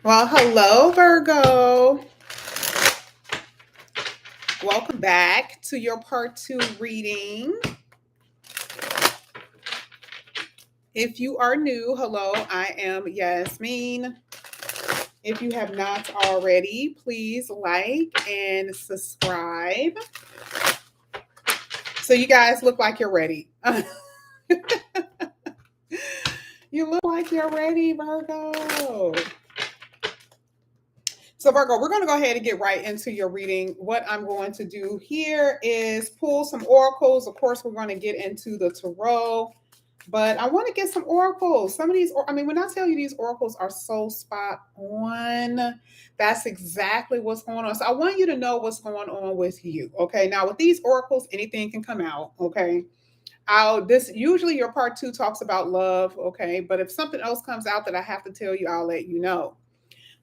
Well, hello, Virgo. Welcome back to your part two reading. If you are new, hello, I am Yasmin. If you have not already, please like and subscribe. So, you guys look like you're ready. You look like you're ready, Virgo. So, Virgo, we're going to go ahead and get right into your reading. What I'm going to do here is pull some oracles. Of course, we're going to get into the tarot, but I want to get some oracles. Some of these, I mean, when I tell you these oracles are so spot on, that's exactly what's going on. So, I want you to know what's going on with you. Okay. Now, with these oracles, anything can come out. Okay. This usually your part two talks about love. Okay. But if something else comes out that I have to tell you, I'll let you know.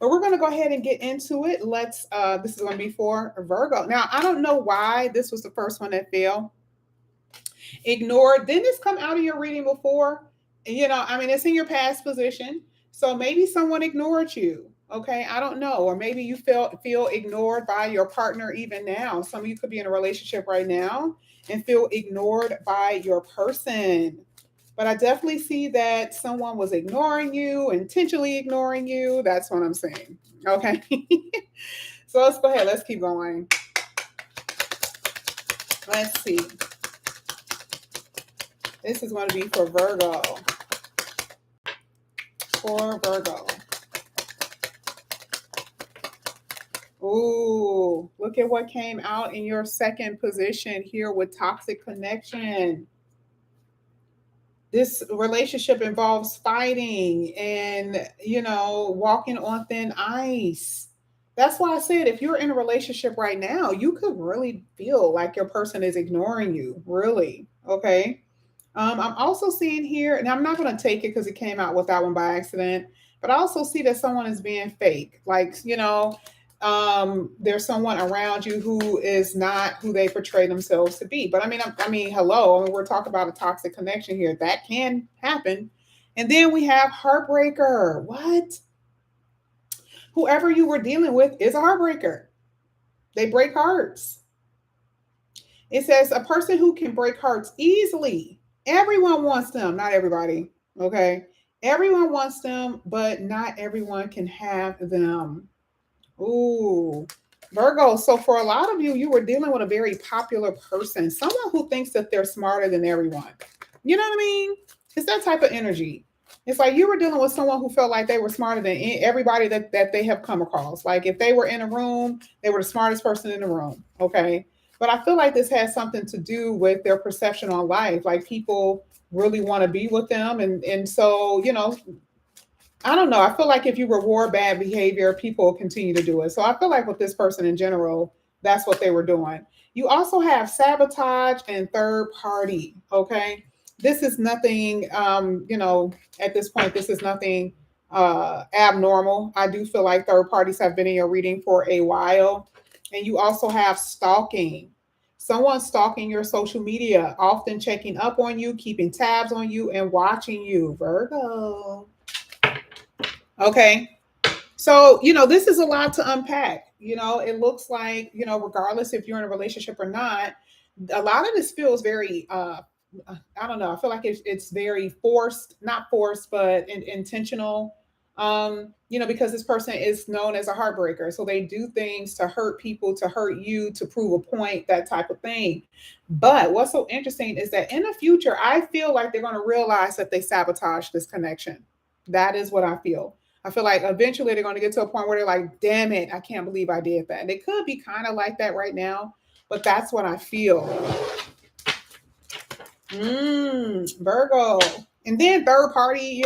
But we're going to go ahead and get into it. This is going to be for Virgo. Now, I don't know why this was the first one that fell. Ignored. Didn't this come out of your reading before? I mean, it's in your past position. So maybe someone ignored you. Okay. I don't know. Or maybe you feel ignored by your partner even now. Some of you could be in a relationship right now and feel ignored by your person. But I definitely see that someone was ignoring you, intentionally ignoring you. That's what I'm saying. Okay. So let's go ahead. Let's keep going. Let's see. This is going to be for Virgo. For Virgo. Ooh, look at what came out in your second position here with toxic connection. This relationship involves fighting and walking on thin ice. That's why I said if you're in a relationship right now, you could really feel like your person is ignoring you, really. Okay. I'm also seeing here, and I'm not going to take it because it came out with that one by accident, but I also see that someone is being fake. Like, there's someone around you who is not who they portray themselves to be. But I mean, hello. I mean, we're talking about a toxic connection here. That can happen. And then we have heartbreaker. What? Whoever you were dealing with is a heartbreaker. They break hearts. It says a person who can break hearts easily. Everyone wants them, not everybody. Okay. Everyone wants them, but not everyone can have them. Ooh, Virgo. So for a lot of you, you were dealing with a very popular person, someone who thinks that they're smarter than everyone. You know what I mean? It's that type of energy. It's like you were dealing with someone who felt like they were smarter than everybody that they have come across. Like if they were in a room, they were the smartest person in the room. Okay. But I feel like this has something to do with their perception on life. Like people really want to be with them. And so, I don't know. I feel like if you reward bad behavior, people continue to do it. So I feel like with this person in general, that's what they were doing. You also have sabotage and third party. Okay. This is nothing, at this point, this is nothing abnormal. I do feel like third parties have been in your reading for a while. And you also have stalking. Someone stalking your social media, often checking up on you, keeping tabs on you, and watching you. Virgo. Okay. So, this is a lot to unpack. It looks like, regardless if you're in a relationship or not, a lot of this feels very, I don't know. I feel like it's very forced, not forced, but intentional. Because this person is known as a heartbreaker. So they do things to hurt people, to hurt you, to prove a point, that type of thing. But what's so interesting is that in the future, I feel like they're going to realize that they sabotage this connection. That is what I feel. I feel like eventually they're going to get to a point where they're like, damn it, I can't believe I did that. And it could be kind of like that right now, but that's what I feel. Virgo. And then third party,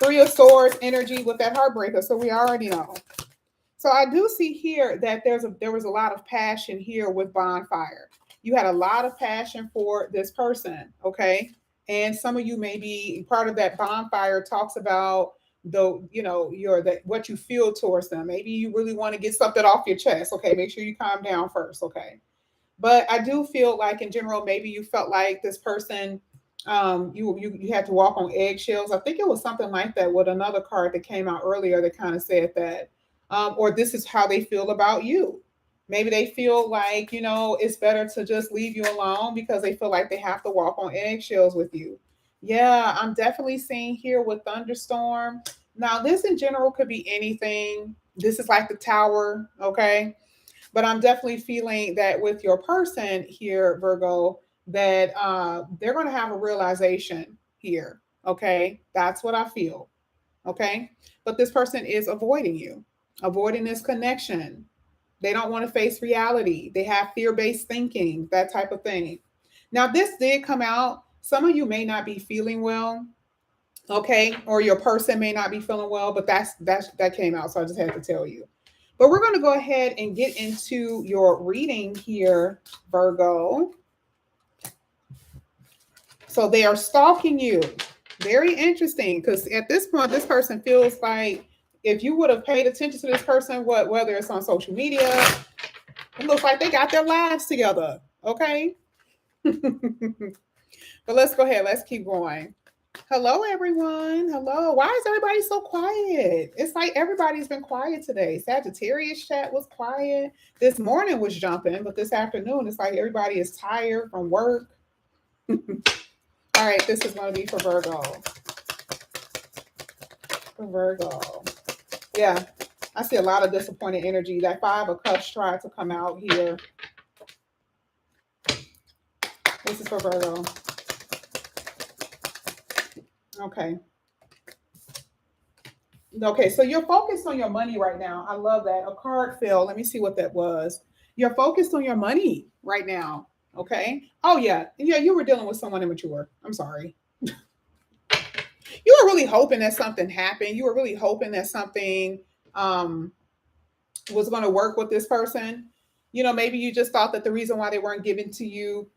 Three of Swords energy with that heartbreaker. So we already know. So I do see here that there was a lot of passion here with bonfire. You had a lot of passion for this person, okay? And some of you may be part of that bonfire talks about what you feel towards them. Maybe you really want to get something off your chest. Okay, make sure you calm down first, okay? But I do feel like in general, maybe you felt like this person You had to walk on eggshells. I think it was something like that with another card that came out earlier that kind of said that, or this is how they feel about you. Maybe they feel like, it's better to just leave you alone because they feel like they have to walk on eggshells with you. Yeah, I'm definitely seeing here with thunderstorm. Now, this in general could be anything. This is like the tower, okay? But I'm definitely feeling that with your person here, Virgo, that they're going to have a realization here. Okay. That's what I feel. Okay. But this person is avoiding you, avoiding this connection. They don't want to face reality. They have fear based thinking, that type of thing. Now, this did come out. Some of you may not be feeling well, okay, or your person may not be feeling well, but that came out, so I just had to tell you. But we're going to go ahead and get into your reading here, Virgo. So they are stalking you. Very interesting, because at this point, this person feels like if you would have paid attention to this person, whether it's on social media, it looks like they got their lives together. Okay. But let's go ahead. Let's keep going. Hello, everyone. Hello. Why is everybody so quiet? It's like everybody's been quiet today. Sagittarius chat was quiet. This morning was jumping, but this afternoon, it's like everybody is tired from work. All right, this is going to be for Virgo. For Virgo. Yeah, I see a lot of disappointed energy. That Five of Cups tried to come out here. This is for Virgo. Okay. Okay, so you're focused on your money right now. I love that. A card fell. Let me see what that was. You're focused on your money right now. Okay. Oh yeah. Yeah, you were dealing with someone immature. I'm sorry. You were really hoping that something happened. You were really hoping that something um was going to work with this person. Maybe you just thought that the reason why they weren't given to you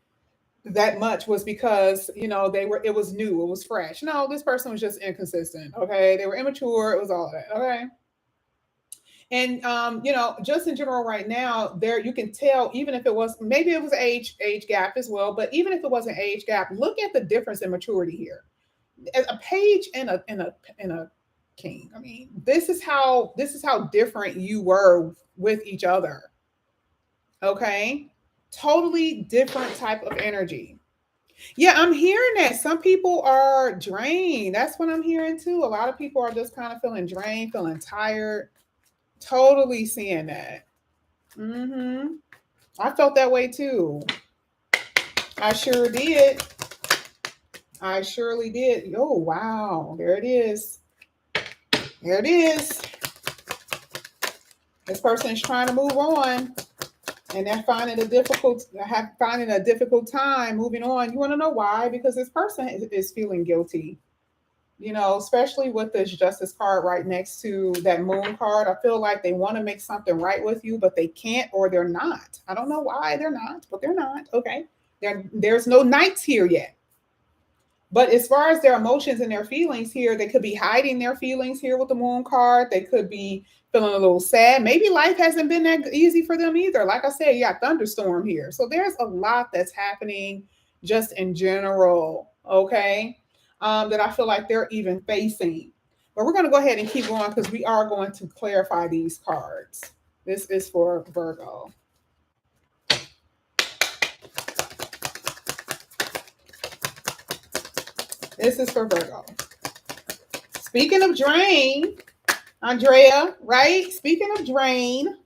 that much was because it was new, it was fresh. No, this person was just inconsistent. Okay, they were immature, it was all that. Okay. And just in general right now, there you can tell, even if it was, maybe it was age gap as well, but even if it was an age gap, look at the difference in maturity here. A page and a king. I mean, this is how different you were with each other. Okay, totally different type of energy. Yeah, I'm hearing that. Some people are drained. That's what I'm hearing too. A lot of people are just kind of feeling drained, feeling tired. Totally seeing that. Mm-hmm. I felt that way too. I sure did. I surely did. Oh, wow. There it is. There it is. This person is trying to move on and they're finding a difficult time moving on. You want to know why? Because this person is feeling guilty. Especially with this justice card right next to that moon card. I feel like they want to make something right with you, but they can't, or they're not. I don't know why they're not, but they're not. Okay. There's no knights here yet. But as far as their emotions and their feelings here, they could be hiding their feelings here with the moon card. They could be feeling a little sad. Maybe life hasn't been that easy for them either. Like I said, you got thunderstorm here. So there's a lot that's happening just in general, okay, that I feel like they're even facing. But we're going to go ahead and keep going because we are going to clarify these cards. This is for Virgo. This is for Virgo. Speaking of drain, Andrea, right? Speaking of drain,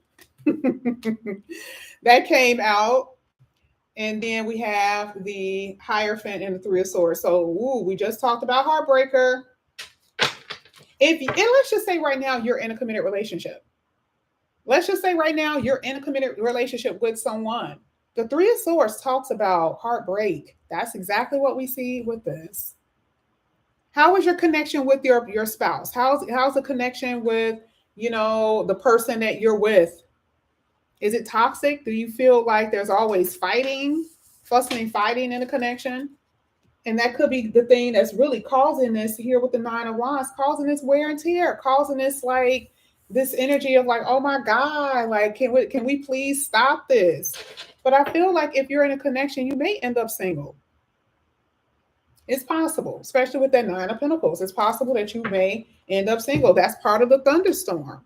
that came out. And then we have the Hierophant and the Three of Swords. So, we just talked about Heartbreaker. And let's just say right now you're in a committed relationship. Let's just say right now you're in a committed relationship with someone. The Three of Swords talks about heartbreak. That's exactly what we see with this. How is your connection with your spouse? How's the connection with the person that you're with? Is it toxic? Do you feel like there's always fighting, fussing and fighting in a connection? And that could be the thing that's really causing this here with the Nine of Wands, causing this wear and tear, causing this this energy of like, oh my God, like can we please stop this? But I feel like if you're in a connection, you may end up single. It's possible, especially with that Nine of Pentacles. It's possible that you may end up single. That's part of the thunderstorm.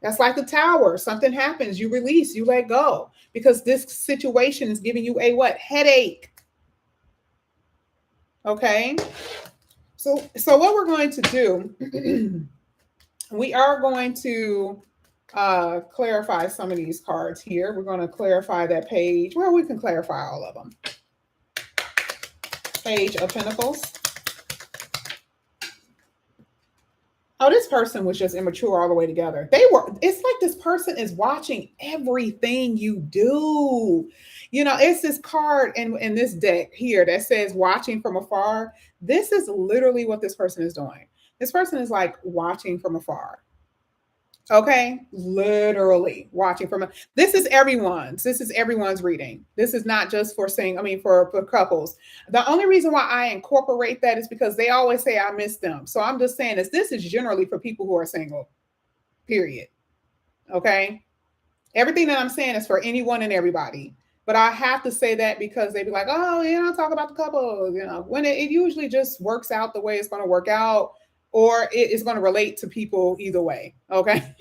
That's like the tower. Something happens, you release, you let go. Because this situation is giving you a what? Headache. Okay. So what we're going to do, we are going to clarify some of these cards here. We're going to clarify that page. Well, we can clarify all of them. Page of Pentacles. Oh, this person was just immature all the way together. It's like this person is watching everything you do. It's this card in this deck here that says watching from afar. This is literally what this person is doing. This person is like watching from afar. Okay, literally watching from this is everyone's reading. This is not just for for couples. The only reason why I incorporate that is because they always say I miss them. So I'm just saying this is generally for people who are single. Period. Okay. Everything that I'm saying is for anyone and everybody. But I have to say that because they be like, oh, talk about the couple, when it usually just works out the way it's going to work out, or it is going to relate to people either way. Okay.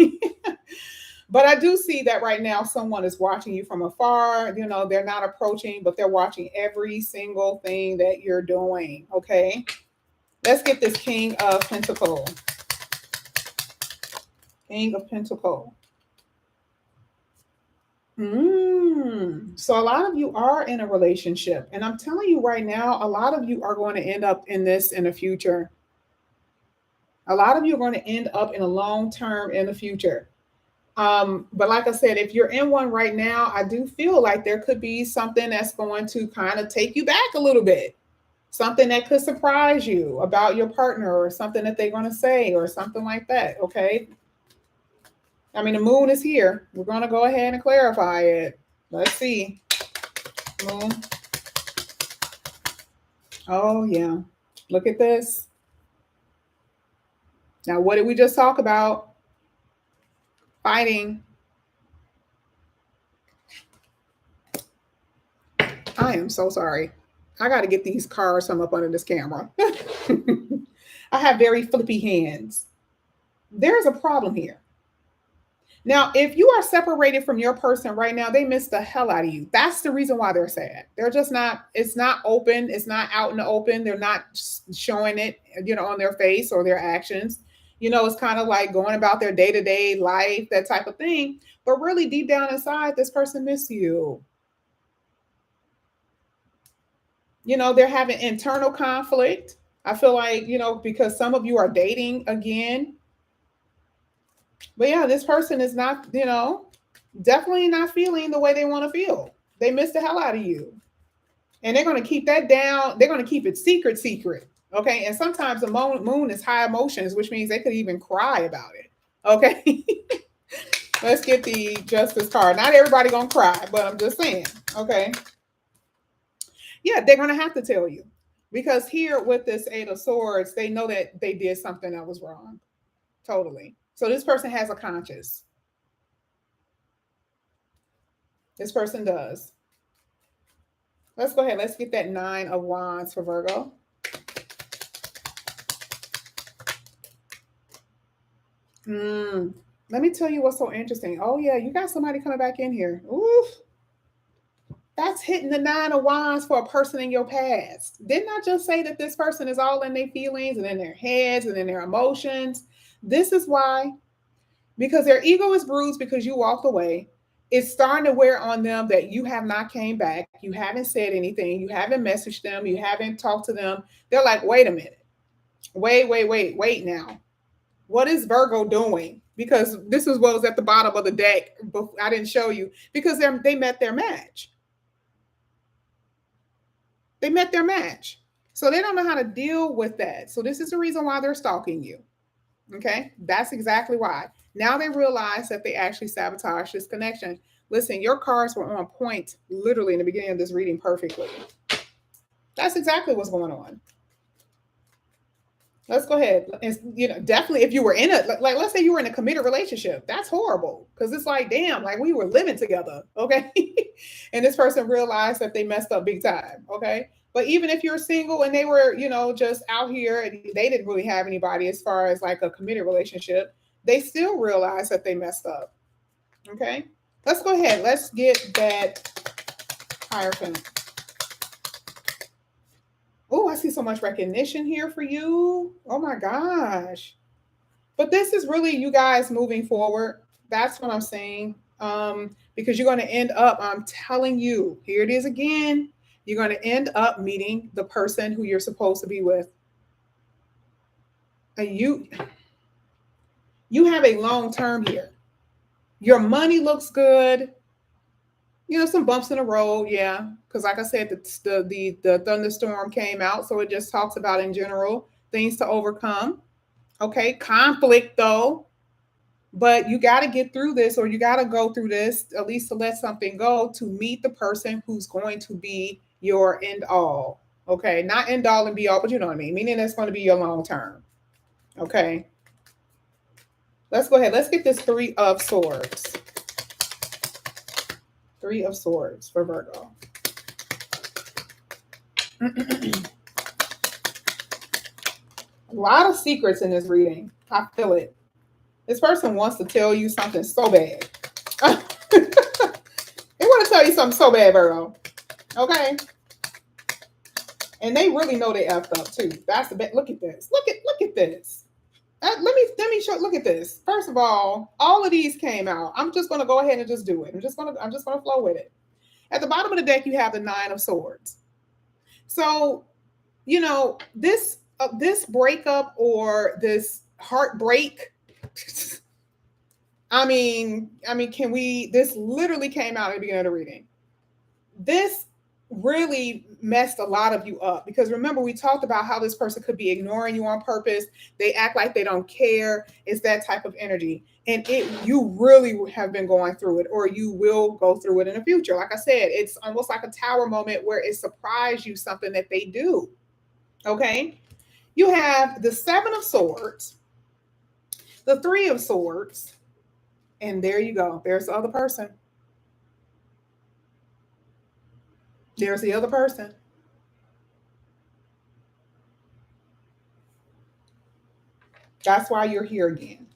But I do see that right now someone is watching you from afar. They're not approaching, but they're watching every single thing that you're doing. Okay. Let's get this King of Pentacle. King of Pentacle. So a lot of you are in a relationship, and I'm telling you right now, a lot of you are going to end up in this in the future. A lot of you are going to end up in a long term in the future. But like I said, if you're in one right now, I do feel like there could be something that's going to kind of take you back a little bit. Something that could surprise you about your partner, or something that they're going to say, or something like that. Okay. I mean, the moon is here. We're going to go ahead and clarify it. Let's see. Moon. Oh, yeah. Look at this. Now, what did we just talk about? Fighting. I am so sorry. I got to get these cards from up under this camera. I have very flippy hands. There's a problem here. Now, if you are separated from your person right now, they miss the hell out of you. That's the reason why they're sad. They're just not, it's not open. It's not out in the open. They're not showing it, on their face or their actions. It's kind of like going about their day-to-day life, that type of thing. But really deep down inside, this person miss you. They're having internal conflict. I feel like, because some of you are dating again. But yeah, this person is not, definitely not feeling the way they want to feel. They miss the hell out of you. And they're going to keep that down. They're going to keep it secret. Okay. And sometimes the moon is high emotions, which means they could even cry about it. Okay. Let's get the Justice card. Not everybody going to cry, but I'm just saying. Okay. Yeah, they're going to have to tell you. Because here with this Eight of Swords, they know that they did something that was wrong. Totally. So this person has a conscience. This person does. Let's go ahead. Let's get that Nine of Wands for Virgo. Let me tell you what's so interesting. Oh, yeah, you got somebody coming back in here. Oof. That's hitting the Nine of Wands for a person in your past. Didn't I just say that this person is all in their feelings and in their heads and in their emotions? This is why. Because their ego is bruised because you walked away. It's starting to wear on them that you have not came back. You haven't said anything. You haven't messaged them. You haven't talked to them. They're like, wait a minute. Wait now. What is Virgo doing? Because this is what was at the bottom of the deck. I didn't show you. Because they met their match. They met their match. So they don't know how to deal with that. So this is the reason why they're stalking you. Okay? That's exactly why. Now they realize that they actually sabotaged this connection. Listen, your cards were on point literally in the beginning of this reading perfectly. That's exactly what's going on. Let's go ahead. And, definitely if you were in like let's say you were in a committed relationship, that's horrible. Because it's like, damn, like we were living together. Okay. And this person realized that they messed up big time. Okay. But even if you're single and they were, just out here and they didn't really have anybody as far as like a committed relationship, they still realize that they messed up. Okay. Let's go ahead. Let's get that Hierophant. Oh, I see so much recognition here for you. Oh my gosh. But this is really you guys moving forward. That's what I'm saying. Because you're going to end up, I'm telling you, here it is again. You're going to end up meeting the person who you're supposed to be with. And you have a long term here. Your money looks good. Some bumps in the road, yeah. Because like I said, the thunderstorm came out, so it just talks about in general things to overcome. Okay, conflict though, but you got to get through this, or you got to go through this at least to let something go to meet the person who's going to be your end all. Okay, not end all and be all, but you know what I mean. Meaning that's going to be your long term. Okay, let's go ahead. Let's get this Three of Swords. Three of Swords for Virgo. A lot of secrets in this reading. I feel it. This person wants to tell you something so bad. They want to tell you something so bad, Virgo. Okay. And they really know they effed up too. That's the best. Look at this. Look at this. Let me show. Look at this. First of all of these came out. I'm just gonna go ahead and just do it. I'm just gonna flow with it. At the bottom of the deck, you have the Nine of Swords. So, this breakup or this heartbreak. I mean, this literally came out at the beginning of the reading. This really messed a lot of you up because remember, we talked about how this person could be ignoring you on purpose. They act like they don't care. It's that type of energy. And you really have been going through it, or you will go through it in the future. Like I said, it's almost like a tower moment where it surprised you something that they do. Okay. You have the Seven of Swords, the Three of Swords, and there you go. There's the other person. There's the other person. That's why you're here again.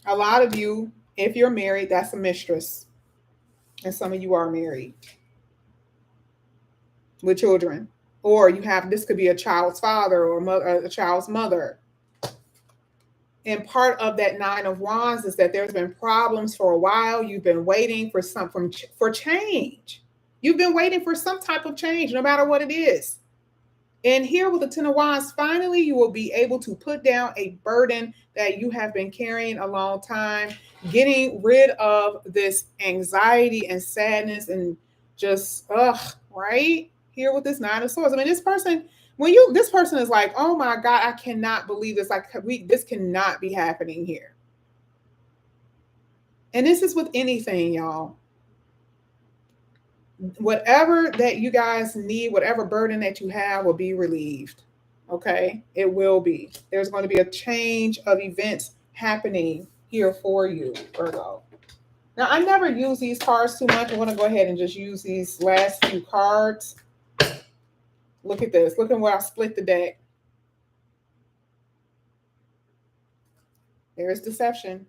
A lot of you, if you're married, that's a mistress. And some of you are married with children. Or this could be a child's father or a child's mother. And part of that Nine of Wands is that there's been problems for a while. You've been waiting for change. You've been waiting for some type of change, no matter what it is. And here with the Ten of Wands, finally, you will be able to put down a burden that you have been carrying a long time, getting rid of this anxiety and sadness and just, right? Here with this Nine of Swords. I mean, this person, this person is like, oh my God, I cannot believe this. Like, this cannot be happening here. And this is with anything, y'all. Whatever that you guys need, whatever burden that you have will be relieved. Okay, it will be. There's going to be a change of events happening here for you, Virgo. Now, I never use these cards too much. I want to go ahead and just use these last few cards. Look at this. Look at where I split the deck. There's deception.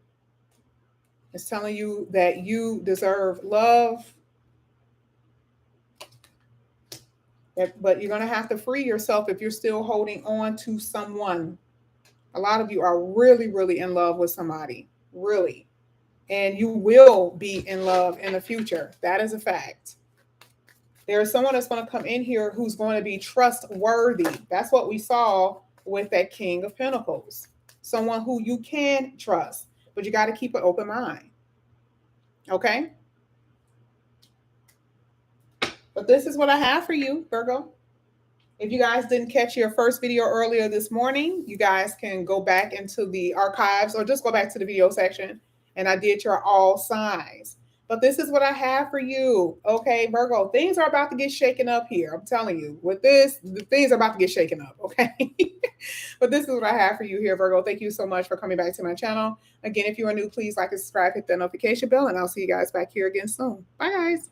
It's telling you that you deserve love. But you're going to have to free yourself if you're still holding on to someone. A lot of you are really, really in love with somebody. Really. And you will be in love in the future. That is a fact. There is someone that's going to come in here who's going to be trustworthy. That's what we saw with that King of Pentacles. Someone who you can trust, but you got to keep an open mind. Okay? But this is what I have for you, Virgo. If you guys didn't catch your first video earlier this morning, you guys can go back into the archives or just go back to the video section. And I did your all signs. But this is what I have for you. Okay, Virgo, things are about to get shaken up here. I'm telling you, with this, the things are about to get shaken up. Okay. But this is what I have for you here, Virgo. Thank you so much for coming back to my channel. Again, if you are new, please like and subscribe, hit the notification bell, and I'll see you guys back here again soon. Bye, guys.